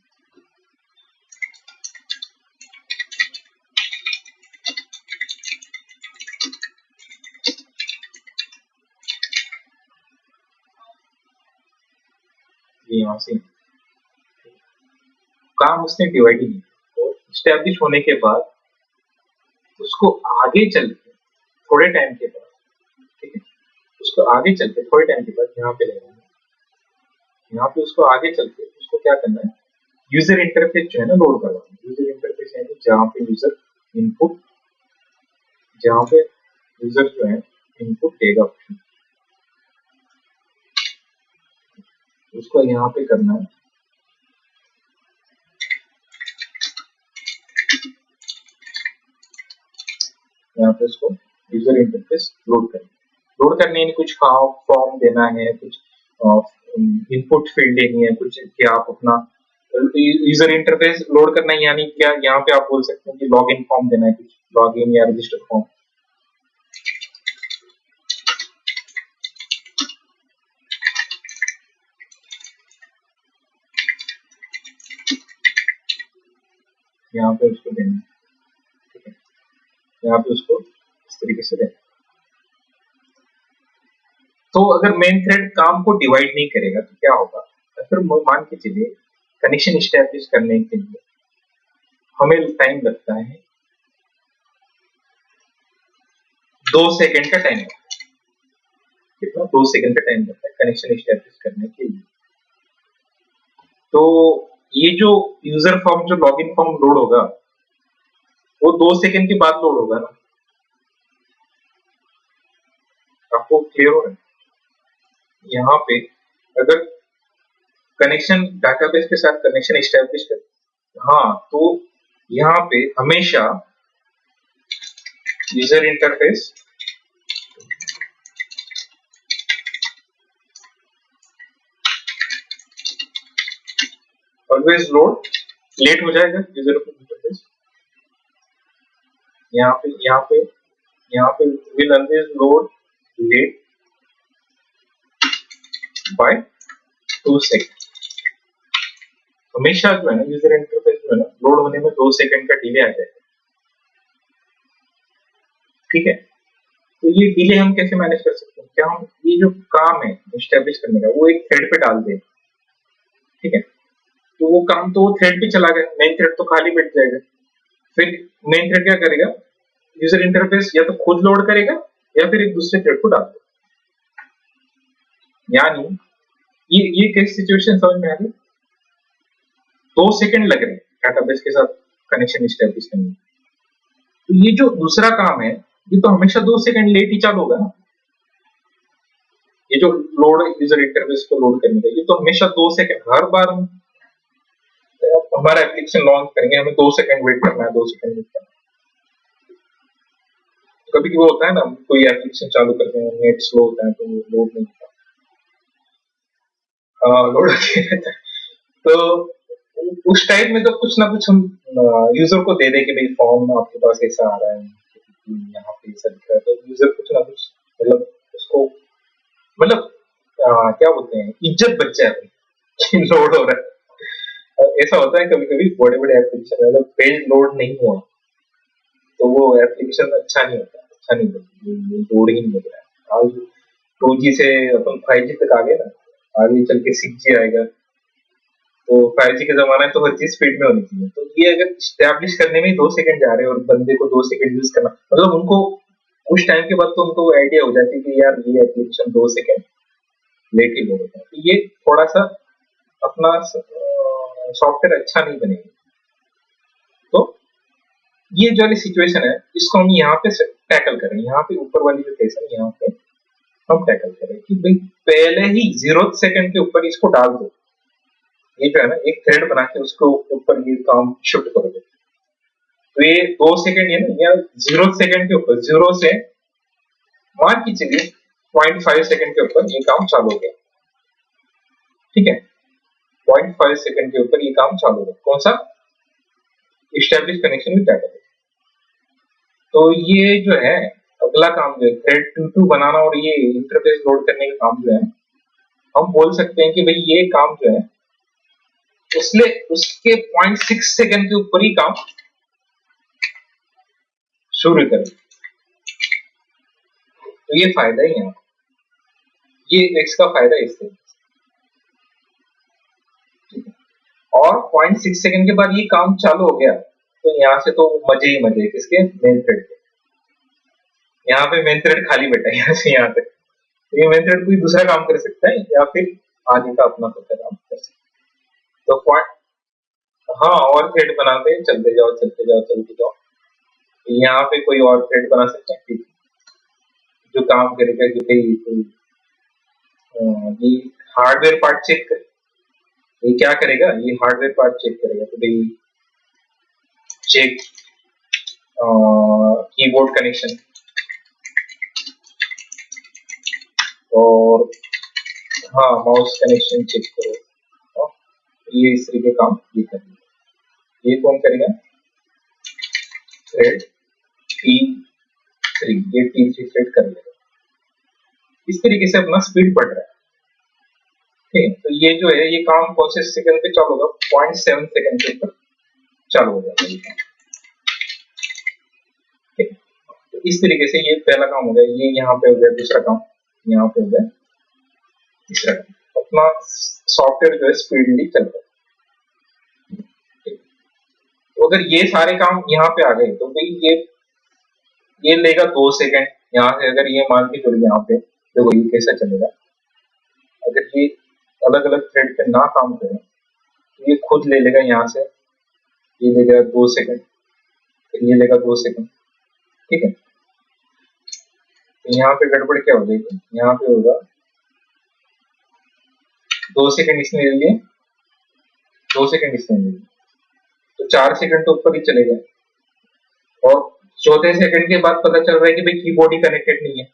यहाँ से काम उसने डिवाइड ही नहीं, और इस्टेब्लिश होने के बाद उसको आगे चल के थोड़े टाइम के बाद, ठीक है, उसको आगे चल के थोड़े टाइम के बाद यहाँ पे लेना है, यहाँ पे उसको आगे चल के उसको क्या करना है, यूजर इंटरफेस जो है ना लोड करवाना है। यूजर इंटरफेस यानी जहाँ पे यूजर इनपुट, जहाँ पे यूजर जो है इनपुट देगा ऑप्शन, उसको यहाँ पे करना है, यहाँ पे उसको यूजर इंटरफेस लोड करना है। लोड करने में कुछ फॉर्म देना है, कुछ इनपुट फील्ड देनी है, कुछ कि आप अपना यूजर इंटरफेस लोड करना है, यानी क्या यहाँ पे आप बोल सकते हैं कि लॉग इन फॉर्म देना है, कुछ लॉग इन या रजिस्टर फॉर्म। यहाँ पे उसको देना है, ठीक है, यहाँ पे उसको इस तरीके से देना। तो अगर मेन थ्रेड काम को डिवाइड नहीं करेगा तो क्या होगा, फिर मान के चलिए कनेक्शन इस्टेब्लिश करने के लिए हमें टाइम लगता है 2 सेकंड का टाइम लगता है, कितना, 2 सेकंड का टाइम लगता है कनेक्शन इस्टेब्लिश करने के लिए। तो ये जो यूजर फॉर्म, जो लॉगिन फॉर्म लोड होगा वो 2 सेकंड के बाद लोड होगा ना, आपको क्लियर हो रहा है। यहाँ पे अगर कनेक्शन डाटाबेस के साथ कनेक्शन इस्टेब्लिश कर, हाँ, तो यहाँ पे हमेशा user interface always load late हो जाएगा, यूजर इंटरफेस यहाँ पे will always load late by 2 second. हमेशा जो है ना यूजर इंटरफेस जो है ना लोड होने में 2 सेकंड का डिले आ जाएगा, ठीक है। तो ये डिले हम कैसे मैनेज कर सकते हैं, क्या हम ये जो काम है एस्टेब्लिश करने का वो एक थ्रेड पे डाल दें, ठीक है, तो वो काम तो वो थ्रेड पे चला गया, मेन थ्रेड तो खाली बैठ जाएगा। फिर मेन थ्रेड क्या करेगा, यूजर इंटरफेस या तो खुद लोड करेगा या फिर एक दूसरे थ्रेड को डाल देगा। यानी ये कैसी सिचुएशन समझ में आ रही, 2 सेकंड लग रहे डाटाबेस के साथ कनेक्शन इस्टेब्लिश करने में। तो ये जो दूसरा काम है ये तो हमेशा 2 सेकंड लेट ही चालू होगा ना, ये जो लोड यूजर इंटरफेस को लोड करने का ये तो हमेशा 2 सेकंड, हर बार हम हमारा एप्लीकेशन लॉन्च करेंगे हमें 2 सेकंड वेट करना है, 2 सेकंड वेट करना है। कभी कभी होता है ना, कोई एप्लीकेशन चालू करते हैं, नेट स्लो होता है तो लोड नहीं होता, लोड रहता है। तो उस टाइम में तो कुछ ना कुछ हम यूजर को दे दे कि भाई फॉर्म आपके पास ऐसा आ रहा है, यहाँ पे ऐसा दिख रहा है, तो यूजर कुछ ना कुछ मतलब उसको मतलब क्या बोलते हैं, इज्जत बच जाए कि लोड हो रहा है। ऐसा होता है कभी कभी बड़े बड़े एप्लीकेशन मतलब पेज लोड नहीं हुआ तो वो एप्लीकेशन अच्छा नहीं होता, अच्छा नहीं होता, लोड ही नहीं होता है। आज 2G से अपन 5G तक आ गए ना, आगे चल के 6G आएगा, तो 5G के जमाना है तो हर चीज स्पीड में होनी चाहिए। तो ये अगर स्टैब्लिश करने में ही 2 सेकंड जा रहे हैं और बंदे को 2 सेकंड यूज करना, मतलब उनको कुछ टाइम के बाद तो उनको आइडिया हो जाती है कि यार ये एप्लीकेशन 2 सेकंड लेट ही लोड होता है, तो ये थोड़ा सा अपना सॉफ्टवेयर अच्छा नहीं बनेगा। तो ये जो वाली सिचुएशन है इसको हम यहाँ पे टैकल करें, यहाँ पे ऊपर वाली जो केस है यहाँ पे हम टैकल करें कि भाई पहले ही 0 सेकंड के ऊपर इसको डाल दो, ये जो है ना एक थ्रेड बना के उसको ऊपर ये काम शिफ्ट कर दो। तो ये 2 सेकंड है ना, या 0 सेकंड के ऊपर, जीरो से मान के चलिए 0.5 सेकंड के ऊपर ये काम चालू हो गया, ठीक है। 0.5 सेकंड के ऊपर ये काम चालू हो गया, कौन सा, इस्टेब्लिश कनेक्शन विद डाटा। तो ये जो है अगला काम जो है थ्रेड टू टू बनाना और ये इंटरफेस लोड करने का काम जो है, हम बोल सकते हैं कि भाई ये काम जो है उसने उसके 0.6 सेकंड के ऊपर ही काम शुरू करें। तो ये फायदा ही है, ये इसका फायदा है इससे। और 0.6 सेकंड के बाद ये काम चालू हो गया तो यहाँ से तो मजे ही मजे, किसके, मेन थ्रेड के। यहाँ पे मेन थ्रेड खाली बैठा है यहाँ से यहाँ तक, तो ये मेन थ्रेड कोई दूसरा काम कर सकता है या फिर आगे का अपना खुद का काम कर सकता है। तो पॉइंट, हाँ, और थ्रेड बनाते चलते जाओ चलते जाओ चलते जाओ, यहाँ पे कोई और थ्रेड बना सकता है जो काम करेगा कि भाई ये हार्डवेयर पार्ट चेक कर, ये क्या करेगा, ये हार्डवेयर पार्ट चेक करेगा तो भाई चेक कीबोर्ड कनेक्शन और हाँ माउस कनेक्शन चेक करो, ये इस तरीके काम ये करेगा। ये कौन करेगा, थ्रेड T3, ये T3 थ्रेड कर लेगा। इस तरीके से अपना स्पीड बढ़ रहा है, ठीक है। तो ये जो है ये काम कौन से सेकंड पे चालू होगा, 0.7 सेकंड के ऊपर चालू हो जाएगा ये काम, ठीक है। तो इस तरीके से ये पहला काम हो गया, ये यहाँ पे हो गया, दूसरा काम यहाँ पे हो गया, तीसरा काम। अपना सॉफ्टवेयर जो है स्पीडली चल रहा है। तो अगर ये सारे काम यहाँ पे आ गए तो भाई ये लेगा 2 सेकंड, यहाँ से अगर ये मान के चलो यहाँ पे देखो ये कैसा चलेगा, अगर ये अलग अलग थ्रेड पे ना काम करें तो ये खुद ले लेगा यहाँ से, ये लेगा 2 सेकंड, फिर ये लेगा 2 सेकंड, ठीक है। तो यहाँ पे गड़बड़ क्या हो जाएगी, यहाँ पे होगा 2 सेकंड इसने ले लिए, 2 सेकंड इसने ले लिए, तो 4 सेकंड तो ऊपर ही चलेगा। और चौथे सेकंड के बाद पता चल रहा है कि भाई कीबोर्ड ही कनेक्टेड नहीं है,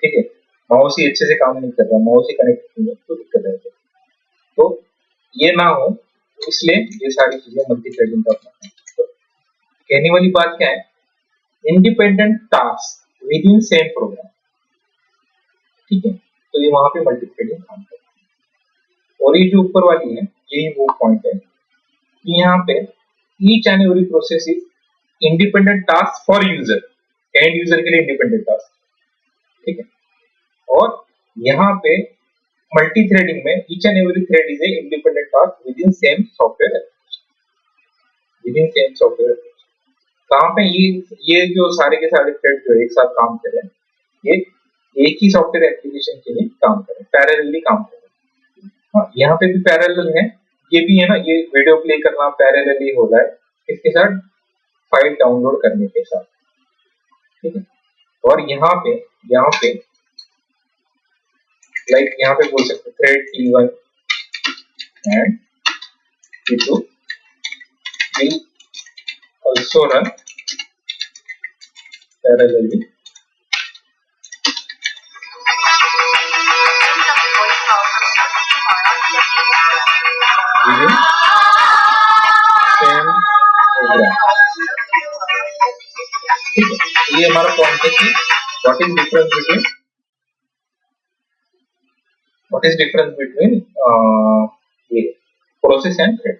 ठीक है, माउस ही अच्छे से काम नहीं कर रहा, माउस ही कनेक्टेड नहीं है, तो दिक्कत है। तो ये ना हो इसलिए ये सारी चीजें मल्टी थ्रेडिंग का अपना है। तो कहने वाली बात क्या है, independent task with in same programme, ठीक है। तो ये वहां पे मल्टी थ्रेडिंग काम करता है। और ये जो ऊपर वाली है यही वो पॉइंट है कि यहाँ पे each and every process is independent task for user, and user के लिए इंडिपेंडेंट टास्क, ठीक है। और यहाँ पे मल्टी थ्रेडिंग में each and every thread is a independent task with in same software application, with in same software application. कहाँ पे ये जो सारे के सारे थ्रेड जो एक साथ काम करें, ये एक ही सॉफ्टवेयर एप्लीकेशन के लिए काम करें, पैरेलली काम करें। हाँ, यहाँ पे भी पैरेलल है, ये भी है ना, ये वीडियो प्ले करना पैरेलली हो रहा है इसके साथ फाइल डाउनलोड करने के साथ, ठीक है। और यहाँ पे लाइक यहाँ पे बोल सकते thread T1 and T2 will also run parallelly. Within same program. ये हमारा पॉइंट है कि what is difference between process and thread.